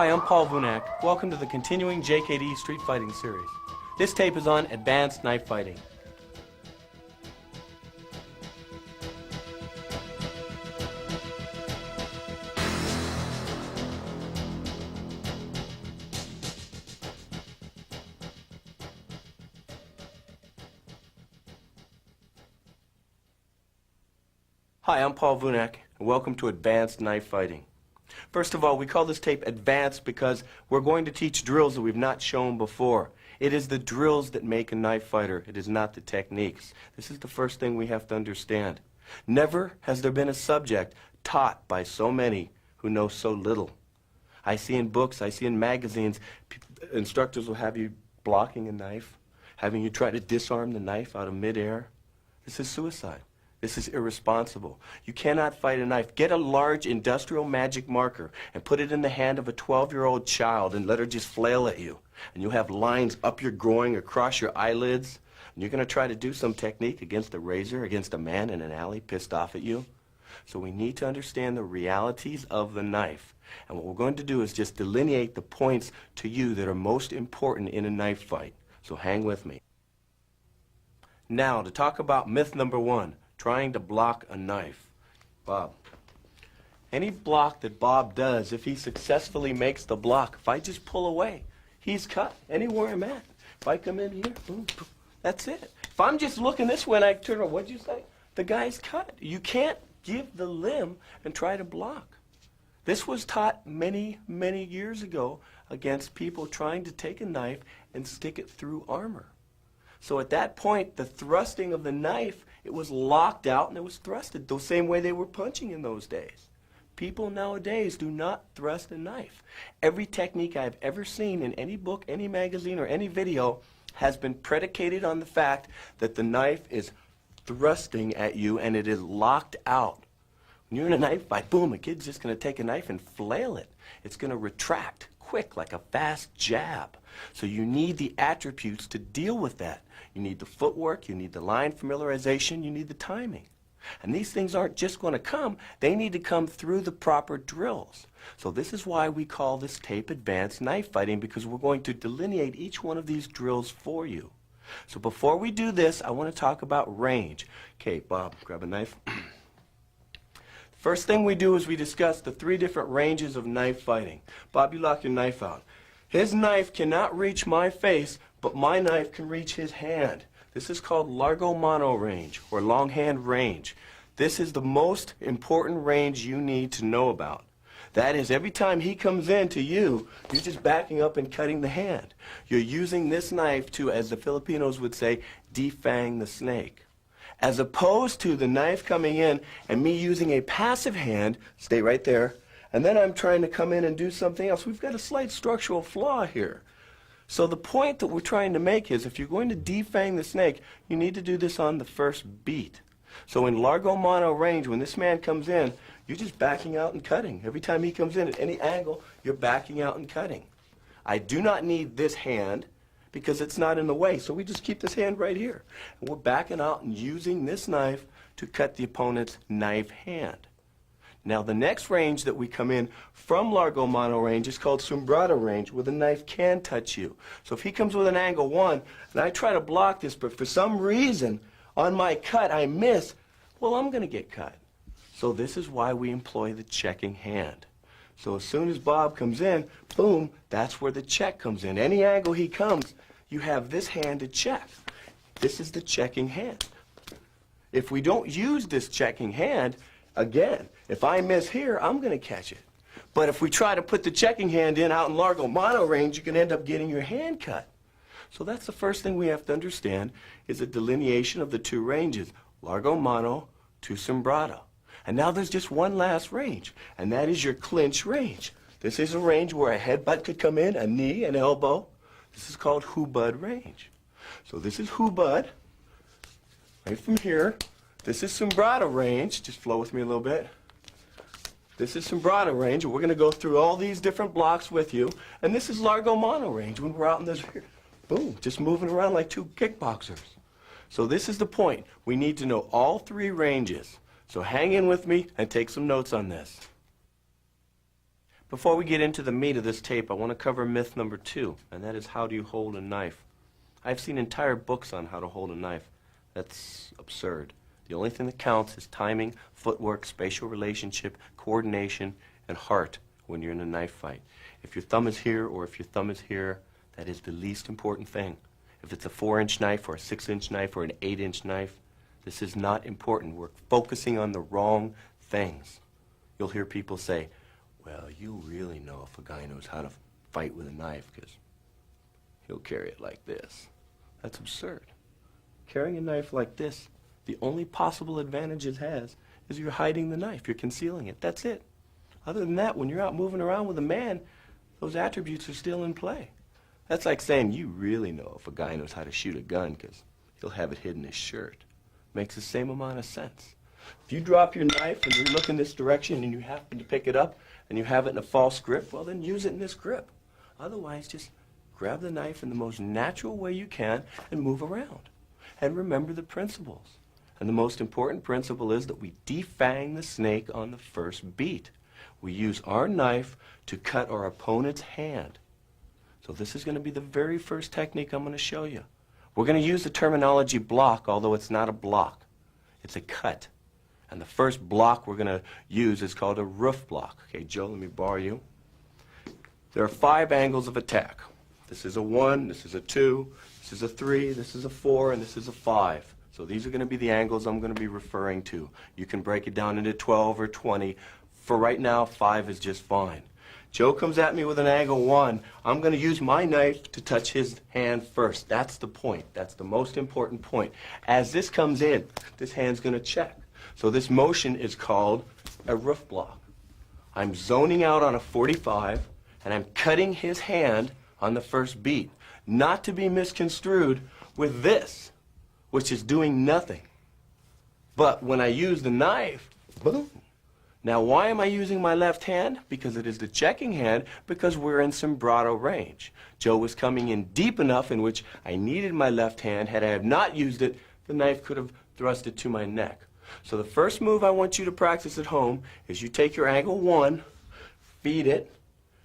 Hi, I'm Paul Vunak. Welcome to the continuing JKD Street Fighting series. This tape is on advanced knife fighting. Hi, I'm Paul Vunak, and welcome to Advanced Knife Fighting. First of all, we call this tape Advanced because we're going to teach drills that we've not shown before. It is the drills that make a knife fighter. It is not the techniques. This is the first thing we have to understand. Never has there been a subject taught by so many who know so little. I see in books, I see in magazines, instructors will have you blocking a knife, having you try to disarm the knife out of midair. This is suicide. This is irresponsible. You cannot fight a knife. Get a large industrial magic marker and put it in the hand of a 12-year-old child and let her just flail at you. And you'll have lines up your groin, across your eyelids. And you're going to try to do some technique against a razor, against a man in an alley pissed off at you. So we need to understand the realities of the knife. And what we're going to do is just delineate the points to you that are most important in a knife fight. So hang with me. Now, to talk about myth number 1. Trying to block a knife. Bob. Any block that Bob does, if he successfully makes the block, if I just pull away, he's cut anywhere I'm at. If I come in here, boom, boom, that's it. If I'm just looking this way and I turn around, what'd you say? The guy's cut. You can't give the limb and try to block. This was taught many, many years ago against people trying to take a knife and stick it through armor. So at that point, the thrusting of the knife, it was locked out and it was thrusted the same way they were punching in those days. People nowadays do not thrust a knife. Every technique I've ever seen in any book, any magazine, or any video has been predicated on the fact that the knife is thrusting at you and it is locked out. When you're in a knife fight, boom, a kid's just going to take a knife and flail it. It's going to retract quick like a fast jab. So you need the attributes to deal with that. You need the footwork, you need the line familiarization, you need the timing. And these things aren't just going to come, they need to come through the proper drills. So this is why we call this tape Advanced Knife Fighting, because we're going to delineate each one of these drills for you. So before we do this, I want to talk about range. Okay, Bob, grab a knife. First thing we do is we discuss the 3 different ranges of knife fighting. Bob, you lock your knife out. His knife cannot reach my face, but my knife can reach his hand. This is called largo mano range, or longhand range. This is the most important range you need to know about. That is, every time he comes in to you, you're just backing up and cutting the hand. You're using this knife to, as the Filipinos would say, defang the snake. As opposed to the knife coming in and me using a passive hand, stay right there, and then I'm trying to come in and do something else. We've got a slight structural flaw here. So the point that we're trying to make is if you're going to defang the snake, you need to do this on the first beat. So in largo mano range, when this man comes in, you're just backing out and cutting. Every time he comes in at any angle, you're backing out and cutting. I do not need this hand because it's not in the way. So we just keep this hand right here. And we're backing out and using this knife to cut the opponent's knife hand. Now the next range that we come in from largo mano range is called sombrado range, where the knife can touch you. So if he comes with an angle 1 and I try to block this, but for some reason on my cut I miss, well, I'm going to get cut. So this is why we employ the checking hand. So as soon as Bob comes in, boom, that's where the check comes in. Any angle he comes, you have this hand to check. This is the checking hand. If we don't use this checking hand, again, if I miss here, I'm going to catch it. But if we try to put the checking hand in out in largo mano range, you can end up getting your hand cut. So that's the first thing we have to understand, is a delineation of the 2 ranges, largo mano to sombrado. And now there's just one last range, and that is your clinch range. This is a range where a headbutt could come in, a knee, an elbow. This is called hubud range. So this is hubud, right from here. This is sombrado range. Just flow with me a little bit. This is sombrado range, and we're going to go through all these different blocks with you. And this is largo mano range when we're out in this, boom, just moving around like 2 kickboxers. So this is the point. We need to know all 3 ranges. So hang in with me and take some notes on this. Before we get into the meat of this tape, I want to cover myth number 2, and that is, how do you hold a knife? I've seen entire books on how to hold a knife. That's absurd. The only thing that counts is timing, footwork, spatial relationship, coordination, and heart when you're in a knife fight. If your thumb is here or if your thumb is here, that is the least important thing. If it's a 4-inch knife or a 6-inch knife or an 8-inch knife, this is not important. We're focusing on the wrong things. You'll hear people say, well, you really know if a guy knows how to fight with a knife because he'll carry it like this. That's absurd. Carrying a knife like this, the only possible advantage it has is you're hiding the knife, you're concealing it. That's it. Other than that, when you're out moving around with a man, those attributes are still in play. That's like saying you really know if a guy knows how to shoot a gun because he'll have it hidden in his shirt. Makes the same amount of sense. If you drop your knife and you look in this direction and you happen to pick it up and you have it in a false grip, well then use it in this grip. Otherwise, just grab the knife in the most natural way you can and move around. And remember the principles. And the most important principle is that we defang the snake on the first beat. We use our knife to cut our opponent's hand. So this is going to be the very first technique I'm going to show you. We're going to use the terminology block, although it's not a block. It's a cut. And the first block we're going to use is called a roof block. Okay, Joe, let me borrow you. There are 5 angles of attack. This is a 1, this is a 2, this is a 3, this is a 4, and this is a 5. So these are going to be the angles I'm going to be referring to. You can break it down into 12 or 20. For right now, 5 is just fine. Joe comes at me with an angle 1. I'm going to use my knife to touch his hand first. That's the point. That's the most important point. As this comes in, this hand's going to check. So this motion is called a roof block. I'm zoning out on a 45, and I'm cutting his hand on the first beat. Not to be misconstrued with this, which is doing nothing. But when I use the knife, boom. Now, why am I using my left hand? Because it is the checking hand, because we're in sombrato range. Joe was coming in deep enough in which I needed my left hand. Had I have not used it, the knife could have thrusted to my neck. So the first move I want you to practice at home is you take your angle 1, feed it,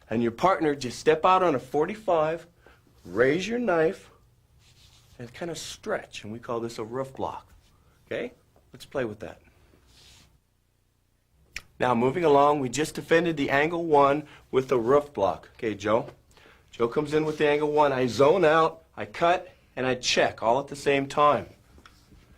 and your partner just step out on a 45, raise your knife, and kind of stretch, and we call this a roof block. Okay? Let's play with that. Now, moving along, we just defended the angle 1 with the roof block. Okay, Joe? Joe comes in with the angle 1. I zone out, I cut, and I check all at the same time.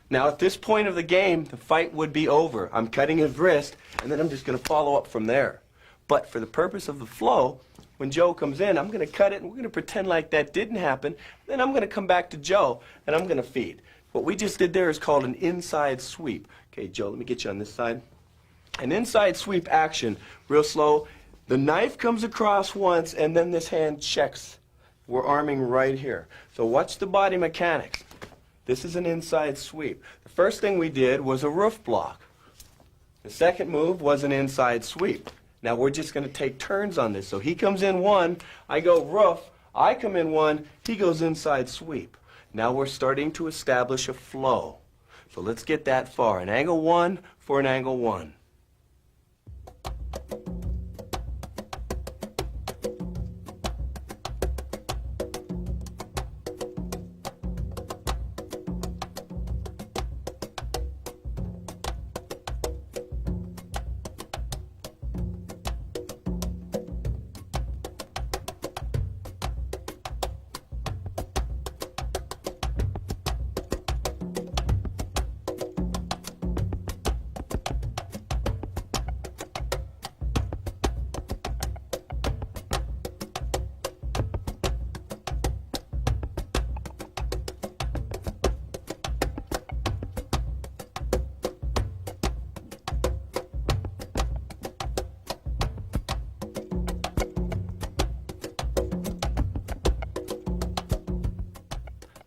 Now, at this point of the game, the fight would be over. I'm cutting his wrist, and then I'm just going to follow up from there. But for the purpose of the flow, when Joe comes in, I'm going to cut it, and we're going to pretend like that didn't happen. Then I'm going to come back to Joe, and I'm going to feed. What we just did there is called an inside sweep. Okay, Joe, let me get you on this side. An inside sweep action, real slow. The knife comes across once, and then this hand checks. We're arming right here. So watch the body mechanics. This is an inside sweep. The first thing we did was a roof block. The second move was an inside sweep. Now we're just going to take turns on this. So he comes in 1, I go roof, I come in 1, he goes inside sweep. Now we're starting to establish a flow. So let's get that far. An angle 1 for an angle 1.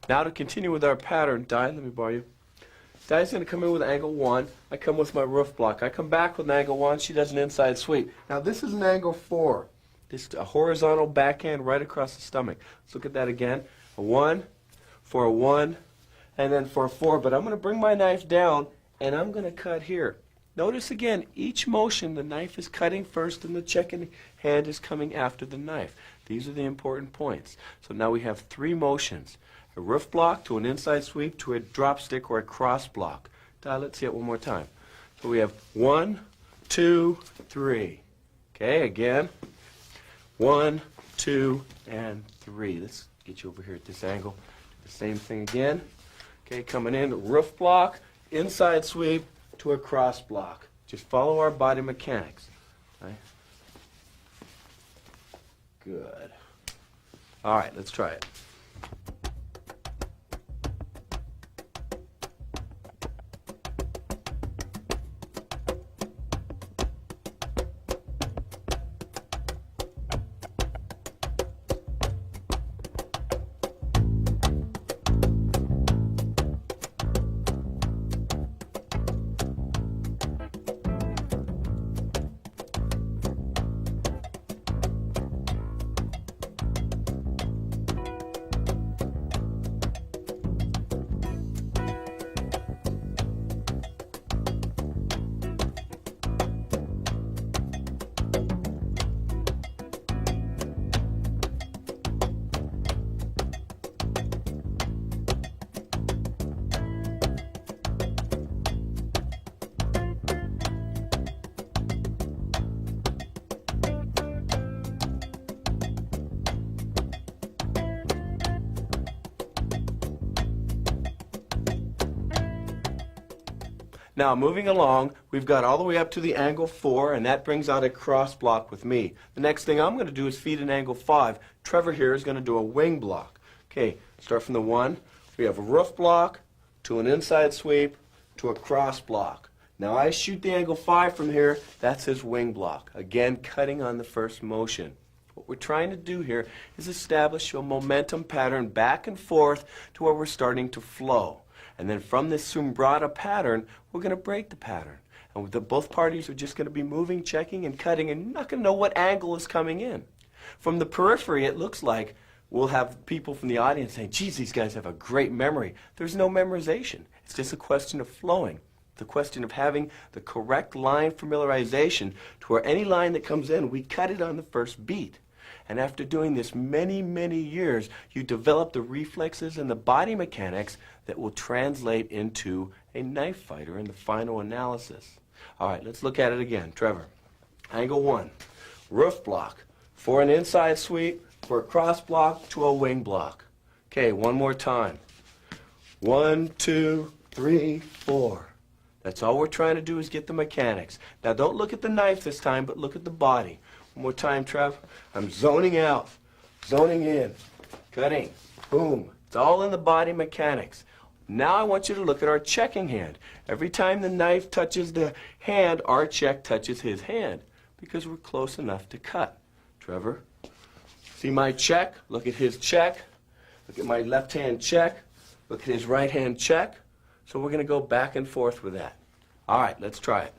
Now to continue with our pattern, Di, let me borrow you. Di's going to come in with angle 1. I come with my roof block. I come back with an angle 1. She does an inside sweep. Now this is an angle 4. This is a horizontal backhand right across the stomach. Let's look at that again. A 1, for a 1, and then for a 4. But I'm going to bring my knife down, and I'm going to cut here. Notice again, each motion, the knife is cutting first and the checking hand is coming after the knife. These are the important points. So now we have three motions. A roof block to an inside sweep to a drop stick or a cross block. Let's see it one more time. So we have 1, 2, 3. Okay, again. 1, 2, and 3. Let's get you over here at this angle. Do the same thing again. Okay, coming in, roof block, inside sweep to a cross block. Just follow our body mechanics. Right? Good. All right, let's try it. Now, moving along, we've got all the way up to the angle 4, and that brings out a cross block with me. The next thing I'm going to do is feed an angle 5. Trevor here is going to do a wing block. Okay, start from the 1. We have a roof block to an inside sweep to a cross block. Now I shoot the angle 5 from here. That's his wing block. Again, cutting on the first motion. What we're trying to do here is establish a momentum pattern back and forth to where we're starting to flow. And then from this Sumbrata pattern, we're going to break the pattern. And both parties are just going to be moving, checking, and cutting, and you're not going to know what angle is coming in. From the periphery, it looks like we'll have people from the audience saying, geez, these guys have a great memory. There's no memorization. It's just a question of flowing. The question of having the correct line familiarization to where any line that comes in, we cut it on the first beat. And after doing this many, many years, you develop the reflexes and the body mechanics that will translate into a knife fighter in the final analysis. All right, let's look at it again. Trevor, angle 1, roof block for an inside sweep, for a cross block to a wing block. Okay, one more time. 1, 2, 3, 4. That's all we're trying to do is get the mechanics. Now don't look at the knife this time, but look at the body. One more time, Trev. I'm zoning out, zoning in, cutting, boom. It's all in the body mechanics. Now I want you to look at our checking hand. Every time the knife touches the hand, our check touches his hand because we're close enough to cut. Trevor, see my check? Look at his check. Look at my left hand check. Look at his right hand check. So we're going to go back and forth with that. All right, let's try it.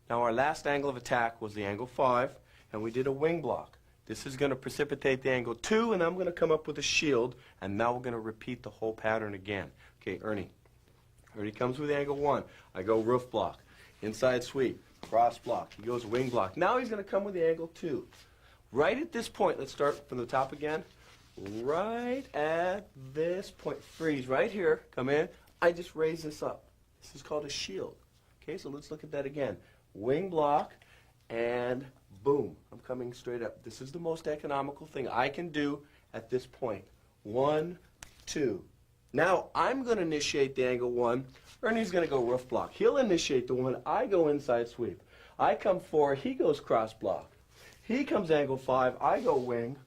Now our last angle of attack was the angle 5, and we did a wing block. This is going to precipitate the angle 2, and I'm going to come up with a shield, and now we're going to repeat the whole pattern again. Okay, Ernie. Ernie comes with the angle 1. I go roof block, inside sweep, cross block. He goes wing block. Now he's going to come with the angle 2. Right at this point, let's start from the top again. Right at this point, freeze right here, come in. I just raise this up. This is called a shield. Okay, so let's look at that again. Wing block, and boom, I'm coming straight up. This is the most economical thing I can do at this point. 1, 2. Now I'm going to initiate the angle 1. Ernie's going to go roof block. He'll initiate the 1. I go inside sweep. I come 4. He goes cross block. He comes angle 5. I go wing.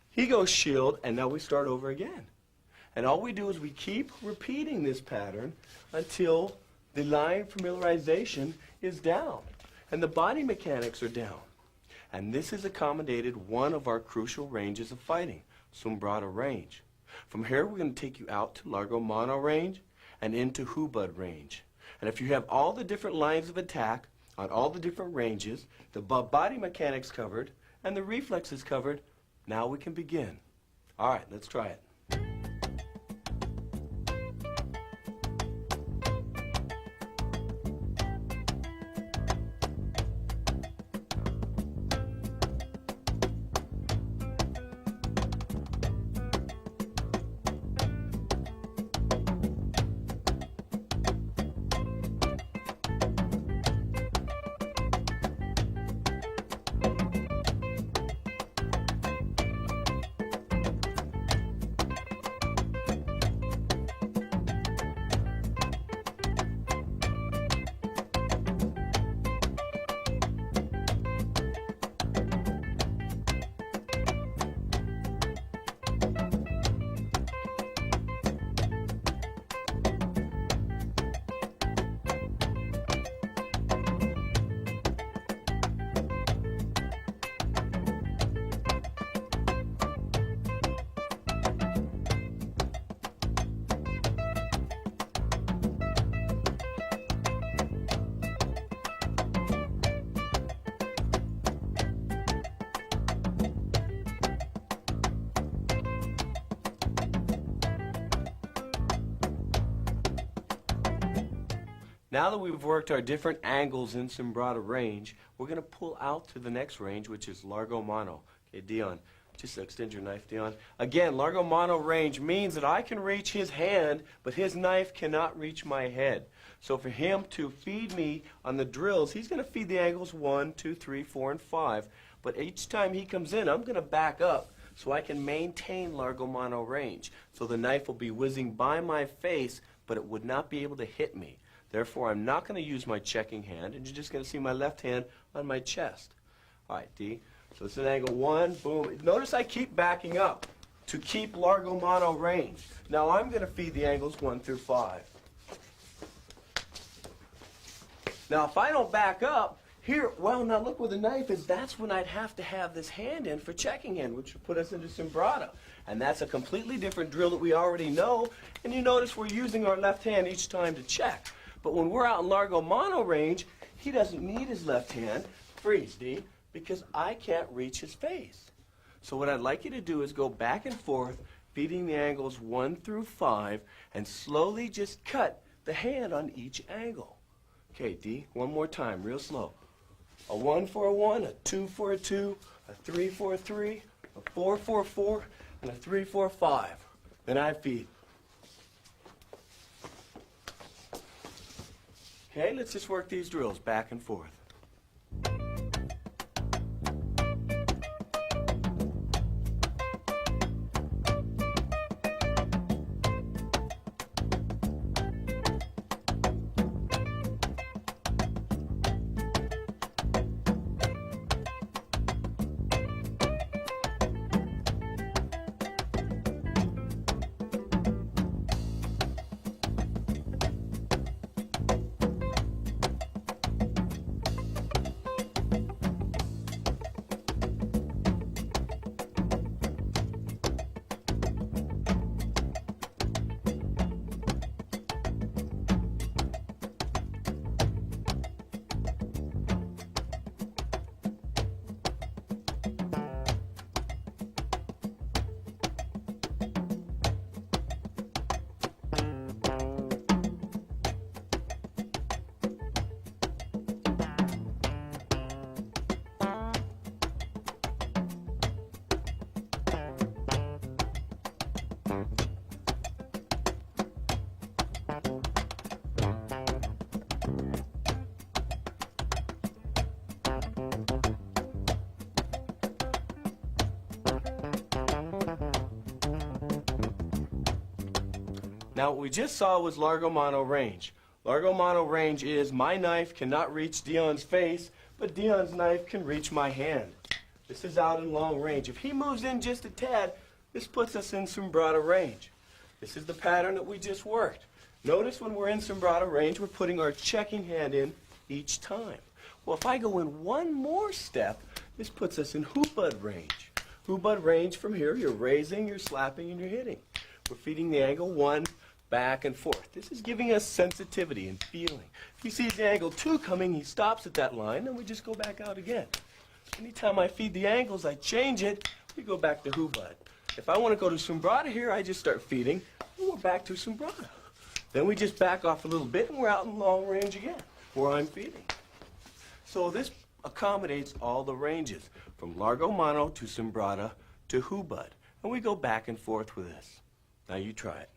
He goes shield. And now we start over again. And all we do is we keep repeating this pattern until the line familiarization is down and the body mechanics are down. And this has accommodated one of our crucial ranges of fighting, Sombrado range. From here, we're going to take you out to Largo Mano range and into Hubud range. And if you have all the different lines of attack on all the different ranges, the body mechanics covered, and the reflexes covered, now we can begin. All right, let's try it. Now that we've worked our different angles in Sombrado range, we're going to pull out to the next range, which is Largo Mano. Okay, Dion, just extend your knife, Dion. Again, Largo Mano range means that I can reach his hand, but his knife cannot reach my head. So for him to feed me on the drills, he's going to feed the angles 1, 2, 3, 4, and 5. But each time he comes in, I'm going to back up so I can maintain Largo Mano range. So the knife will be whizzing by my face, but it would not be able to hit me. Therefore, I'm not going to use my checking hand, and you're just going to see my left hand on my chest. All right, D. So it's an angle 1, boom. Notice I keep backing up to keep Largo Mano range. Now I'm going to feed the angles 1 through 5. Now if I don't back up, here, well, now look where the knife is. That's when I'd have to have this hand in for checking hand, which would put us into Sombrado. And that's a completely different drill that we already know. And you notice we're using our left hand each time to check. But when we're out in Largo Mano range, he doesn't need his left hand. Freeze, D, because I can't reach his face. So what I'd like you to do is go back and forth, feeding the angles 1 through 5, and slowly just cut the hand on each angle. Okay, D, one more time, real slow. A 1 for a 1, a 2 for a 2, a 3 for a 3, a 4 for a 4, and a 3 for a 5. Then I feed. Okay, let's just work these drills back and forth. Now, what we just saw was Largo Mono range. Largo Mono range is my knife cannot reach Dion's face, but Dion's knife can reach my hand. This is out in long range. If he moves in just a tad, this puts us in Sombrado range. This is the pattern that we just worked. Notice when we're in Sombrado range, we're putting our checking hand in each time. Well, if I go in one more step, this puts us in Hubud range. Hubud range, from here, you're raising, you're slapping, and you're hitting. We're feeding the angle 1 back and forth. This is giving us sensitivity and feeling. If he sees the angle 2 coming, he stops at that line, and we just go back out again. Anytime I feed the angles, I change it, we go back to Hubud. If I want to go to Sombrado here, I just start feeding, and we're back to Sombrado. Then we just back off a little bit, and we're out in long range again, where I'm feeding. So this accommodates all the ranges, from Largo Mono to Sombrado to Hubud. And we go back and forth with this. Now you try it.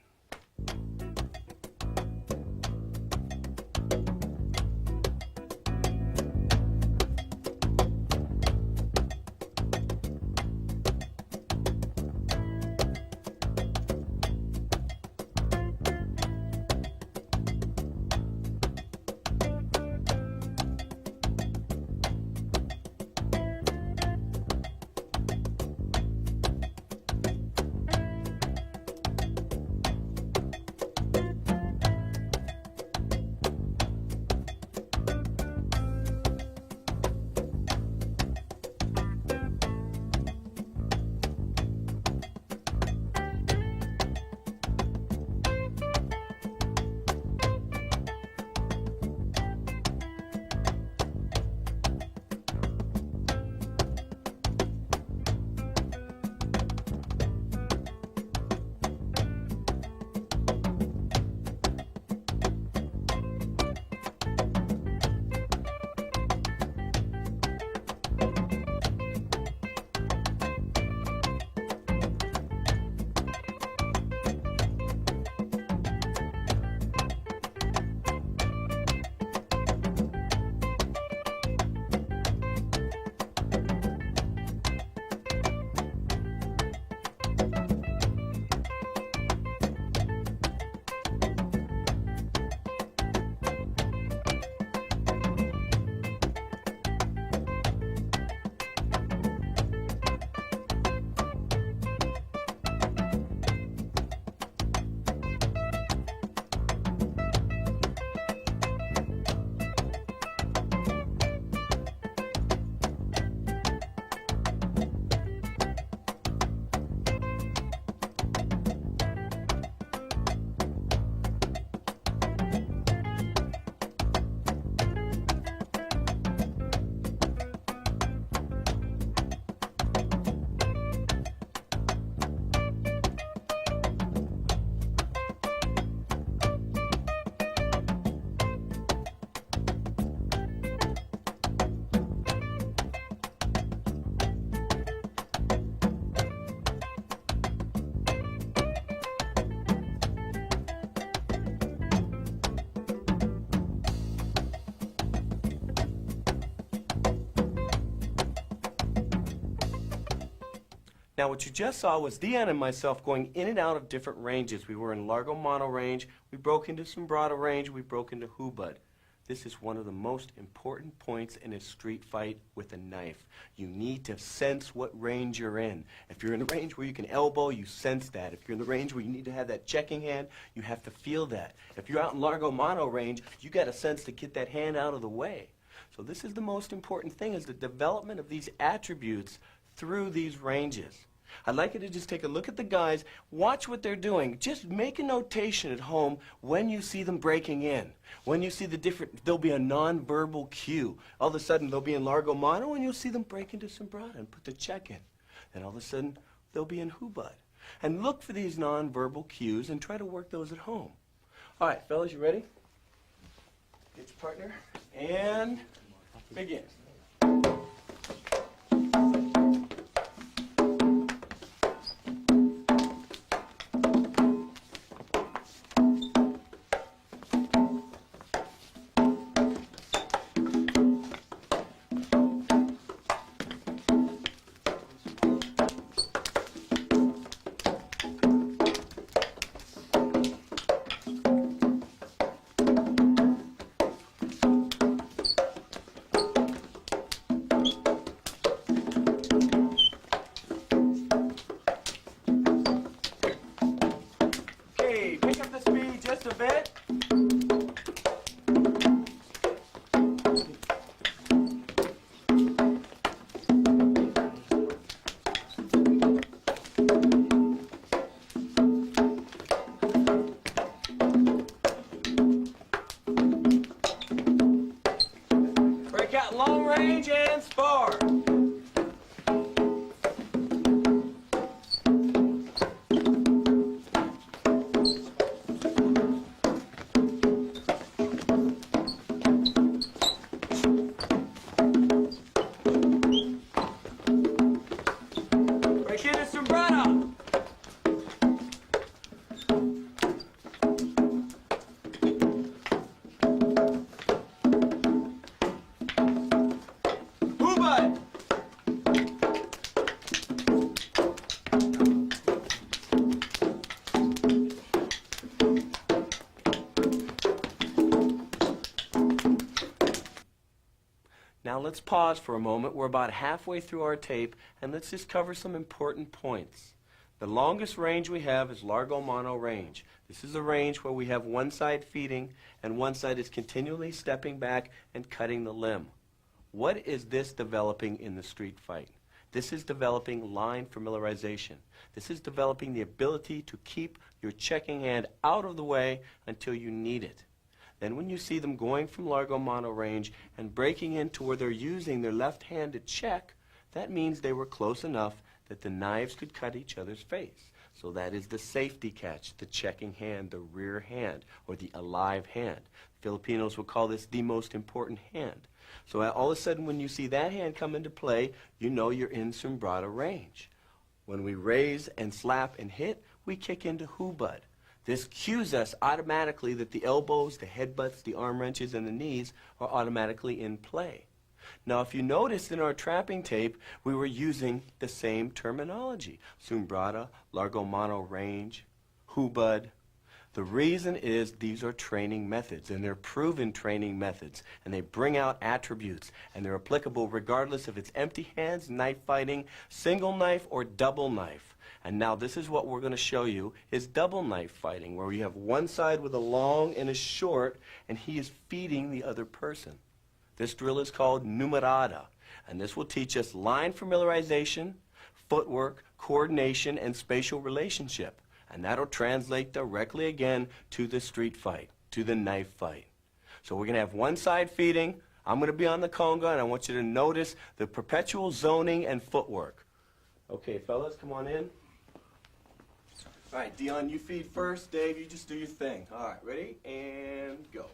Now what you just saw was Dion and myself going in and out of different ranges. We were in Largo Mono range, we broke into Sombrado range, we broke into Hubud. This is one of the most important points in a street fight with a knife. You need to sense what range you're in. If you're in a range where you can elbow, you sense that. If you're in the range where you need to have that checking hand, you have to feel that. If you're out in Largo Mono range, you got a sense to get that hand out of the way. So this is the most important thing, is the development of these attributes through these ranges. I'd like you to just take a look at the guys, watch what they're doing. Just make a notation at home when you see them breaking in. When you see the different, there'll be a nonverbal cue. All of a sudden they'll be in Largo Mono and you'll see them break into Sombrado and put the check in. Then all of a sudden they'll be in Hubud. And look for these nonverbal cues and try to work those at home. All right, fellas, you ready? Get your partner and begin. long range and spar. Break into sombrero. Hubud. Now let's pause for a moment. We're about halfway through our tape, and let's just cover some important points. The longest range we have is Largo Mono range. This is a range where we have one side feeding and one side is continually stepping back and cutting the limb. What is this developing in the street fight? This is developing line familiarization. This is developing the ability to keep your checking hand out of the way until you need it. Then when you see them going from Largo Mono range and breaking into where they're using their left hand to check, that means they were close enough that the knives could cut each other's face. So that is the safety catch, the checking hand, the rear hand, or the alive hand. Filipinos will call this the most important hand. So all of a sudden when you see that hand come into play, you know you're in Sombrado range. When we raise and slap and hit, we kick into Hubud. This cues us automatically that the elbows, the headbutts, the arm wrenches, and the knees are automatically in play. Now, if you noticed in our trapping tape, we were using the same terminology. Sombrada, Largo Mono range, Hubud. The reason is these are training methods, and they're proven training methods, and they bring out attributes, and they're applicable regardless if it's empty hands, knife fighting, single knife, or double knife. And now this is what we're going to show you is double knife fighting, where you have one side with a long and a short, and he is feeding the other person. This drill is called numerada, and this will teach us line familiarization, footwork, coordination, and spatial relationship. And that'll translate directly again to the street fight, to the knife fight. So we're going to have one side feeding. I'm going to be on the conga, and I want you to notice the perpetual zoning and footwork. Okay, fellas, come on in. All right, Dion, you feed first. Dave, you just do your thing. All right, ready? And go.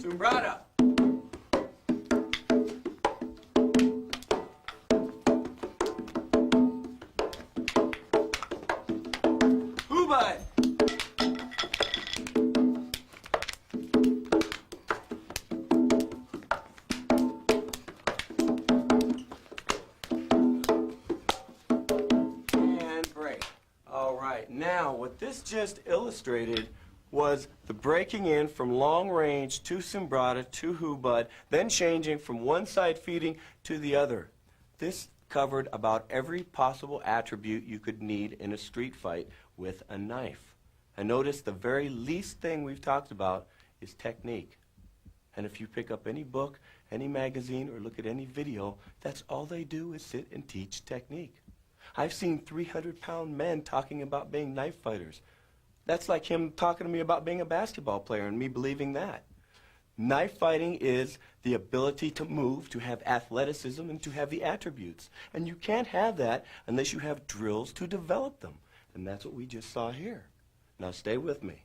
Sombrada. Hubud. And break. All right, now what this just illustrated was the breaking in from long range to Sombrada to Hubud, then changing from one side feeding to the other. This covered about every possible attribute you could need in a street fight with a knife. And notice the very least thing we've talked about is technique. And if you pick up any book, any magazine, or look at any video, that's all they do is sit and teach technique. I've seen 300-pound men talking about being knife fighters. That's like him talking to me about being a basketball player and me believing that. Knife fighting is the ability to move, to have athleticism, and to have the attributes. And you can't have that unless you have drills to develop them. And that's what we just saw here. Now stay with me.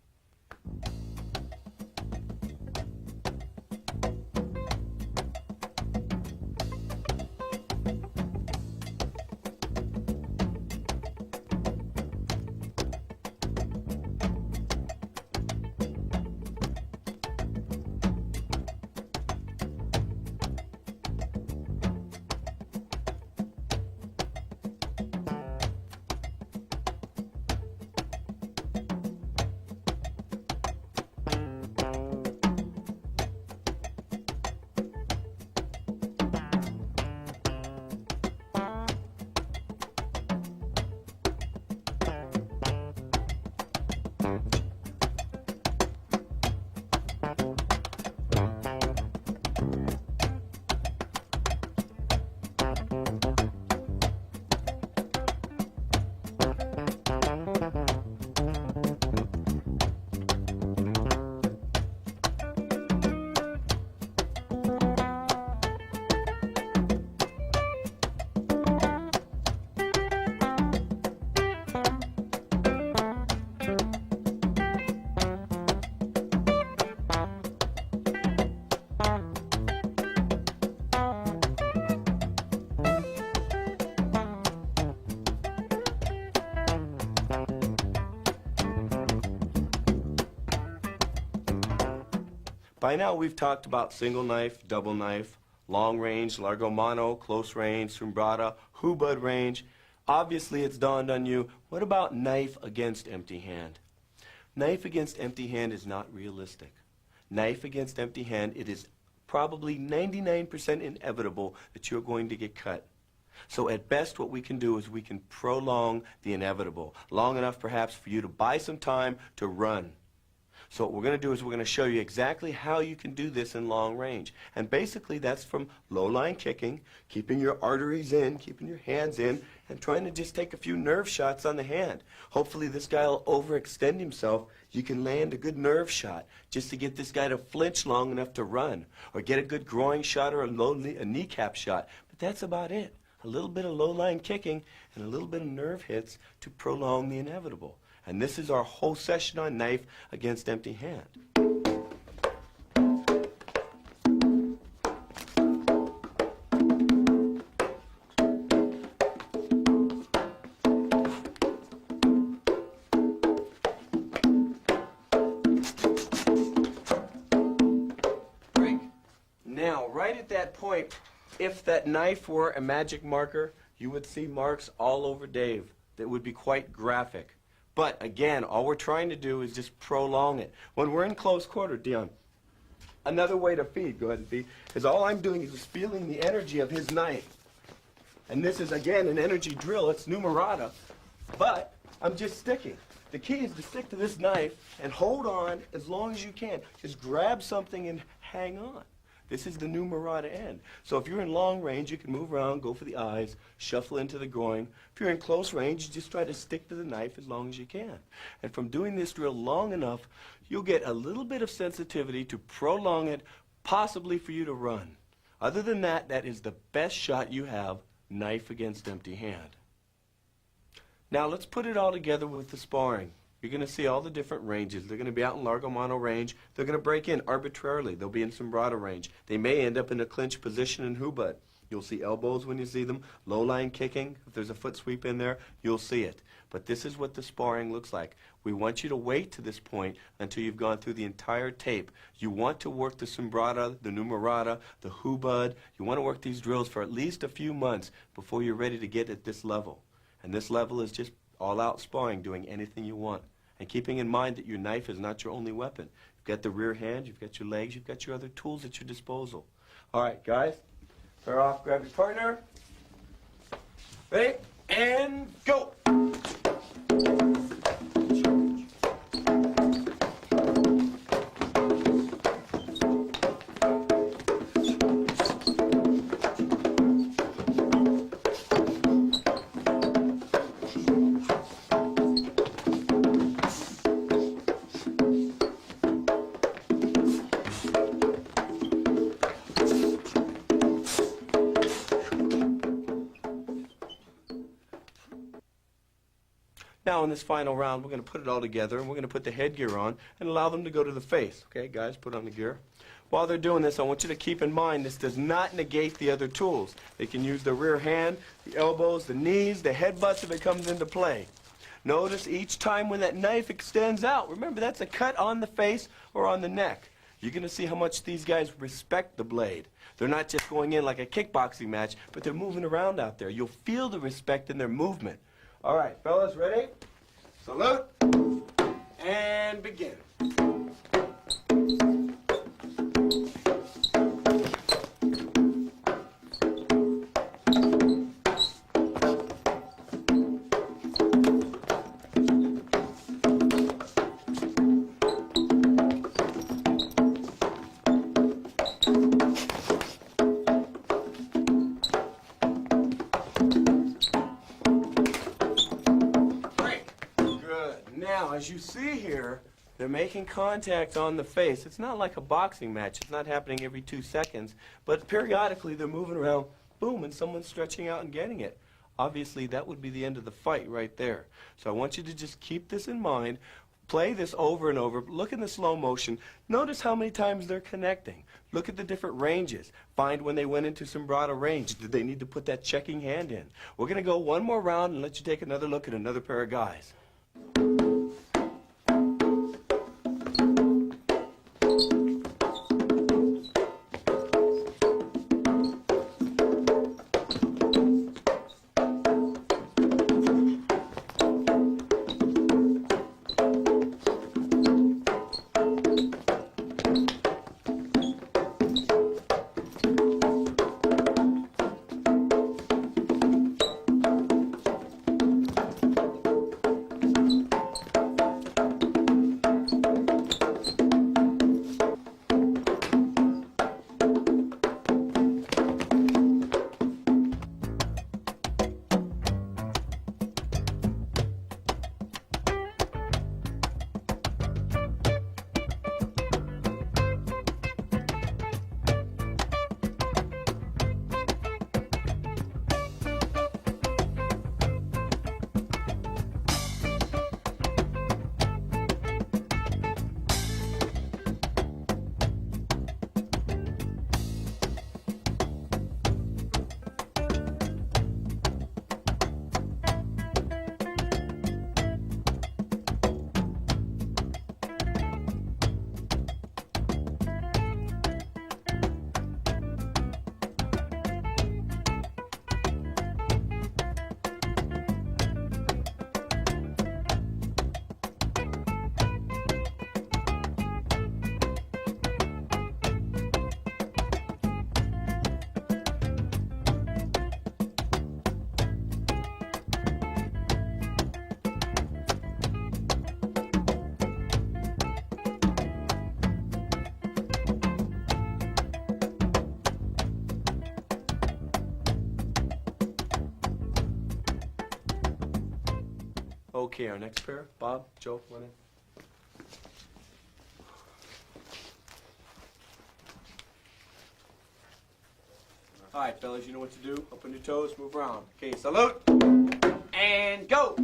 By now we've talked about single knife, double knife, long range, largo mano, close range, sombrata, hubud range. Obviously it's dawned on you, what about knife against empty hand? Knife against empty hand is not realistic. Knife against empty hand, it is probably 99% inevitable that you're going to get cut. So at best what we can do is we can prolong the inevitable, long enough perhaps for you to buy some time to run. So what we're going to do is we're going to show you exactly how you can do this in long range. And basically that's from low line kicking, keeping your arteries in, keeping your hands in, and trying to just take a few nerve shots on the hand. Hopefully this guy will overextend himself. You can land a good nerve shot just to get this guy to flinch long enough to run, or get a good groin shot or a kneecap shot. But that's about it. A little bit of low line kicking and a little bit of nerve hits to prolong the inevitable. And this is our whole session on knife against empty hand. Break. Now, right at that point, if that knife were a magic marker, you would see marks all over Dave that would be quite graphic. But again, all we're trying to do is just prolong it. When we're in close quarter, Dion, another way to feed, go ahead and feed, is all I'm doing is just feeling the energy of his knife. And this is, again, an energy drill. It's numerata. But I'm just sticking. The key is to stick to this knife and hold on as long as you can. Just grab something and hang on. This is the numerata end. So if you're in long range, you can move around, go for the eyes, shuffle into the groin. If you're in close range, you just try to stick to the knife as long as you can. And from doing this drill long enough, you'll get a little bit of sensitivity to prolong it, possibly for you to run. Other than that, that is the best shot you have, knife against empty hand. Now let's put it all together with the sparring. You're going to see all the different ranges. They're going to be out in largo mano range. They're going to break in arbitrarily. They'll be in sombrata range. They may end up in a clinch position in hubud. You'll see elbows when you see them. Low line kicking. If there's a foot sweep in there, you'll see it. But this is what the sparring looks like. We want you to wait to this point until you've gone through the entire tape. You want to work the sombrata, the numerata, the hubud. You want to work these drills for at least a few months before you're ready to get at this level. And this level is just all-out sparring, doing anything you want. And keeping in mind that your knife is not your only weapon. You've got the rear hand, you've got your legs, you've got your other tools at your disposal. All right, guys, pair off, grab your partner. Ready? And go! Now in this final round, we're going to put it all together, and we're going to put the headgear on and allow them to go to the face. Okay, guys, put on the gear. While they're doing this, I want you to keep in mind this does not negate the other tools. They can use the rear hand, the elbows, the knees, the headbutts if it comes into play. Notice each time when that knife extends out, remember that's a cut on the face or on the neck. You're going to see how much these guys respect the blade. They're not just going in like a kickboxing match, but they're moving around out there. You'll feel the respect in their movement. All right, fellas, ready? Salute, and begin. as you see here, they're making contact on the face. It's not like a boxing match. It's not happening every 2 seconds. But periodically, they're moving around, boom, and someone's stretching out and getting it. Obviously, that would be the end of the fight right there. So I want you to just keep this in mind. Play this over and over. Look in the slow motion. Notice how many times they're connecting. Look at the different ranges. Find when they went into sombrado range. Did they need to put that checking hand in? We're going to go one more round and let you take another look at another pair of guys. Okay, our next pair. Bob, Joe, run in. All right, fellas, you know what to do. Open your toes, move around. Okay, salute, and go.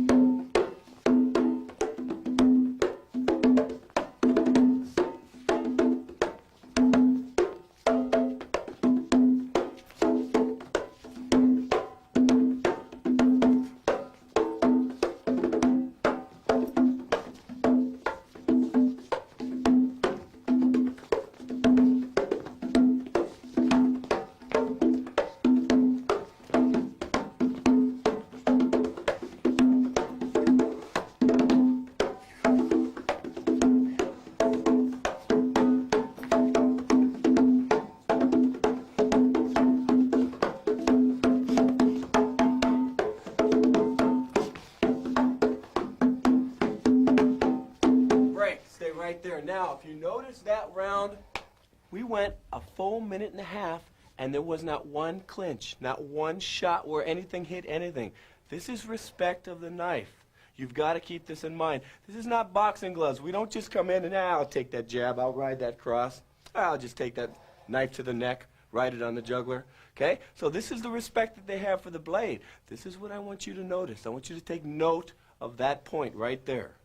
Right there. Now, if you notice that round, we went a full minute and a half, and there was not one clinch, not one shot where anything hit anything. This is respect of the knife. You've got to keep this in mind. This is not boxing gloves. We don't just come in and, I'll take that jab, I'll ride that cross. I'll just take that knife to the neck, ride it on the jugular. Okay? So this is the respect that they have for the blade. This is what I want you to notice. I want you to take note of that point right there.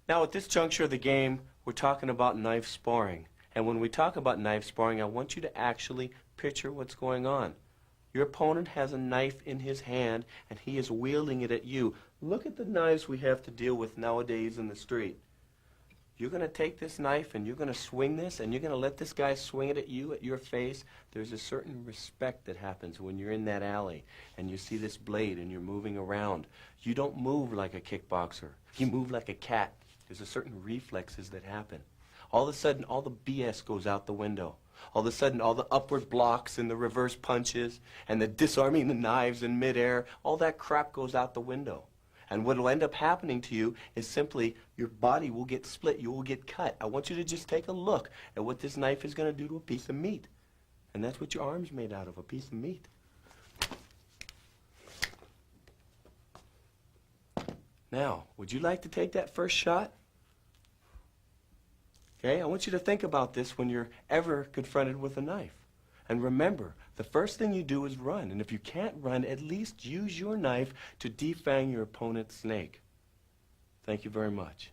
Now, at this juncture of the game, we're talking about knife sparring. And when we talk about knife sparring, I want you to actually picture what's going on. Your opponent has a knife in his hand, and he is wielding it at you. Look at the knives we have to deal with nowadays in the street. You're going to take this knife and you're going to swing this, and you're going to let this guy swing it at you, at your face. There's a certain respect that happens when you're in that alley and you see this blade and you're moving around. You don't move like a kickboxer. You move like a cat. There's a certain reflexes that happen. All of a sudden, all the BS goes out the window. All of a sudden, all the upward blocks and the reverse punches and the disarming the knives in midair, all that crap goes out the window. And what will end up happening to you is simply your body will get split. You will get cut. I want you to just take a look at what this knife is going to do to a piece of meat. And that's what your arm's made out of, a piece of meat. Now, would you like to take that first shot? Okay, I want you to think about this when you're ever confronted with a knife. And remember, the first thing you do is run. And if you can't run, at least use your knife to defang your opponent's snake. Thank you very much.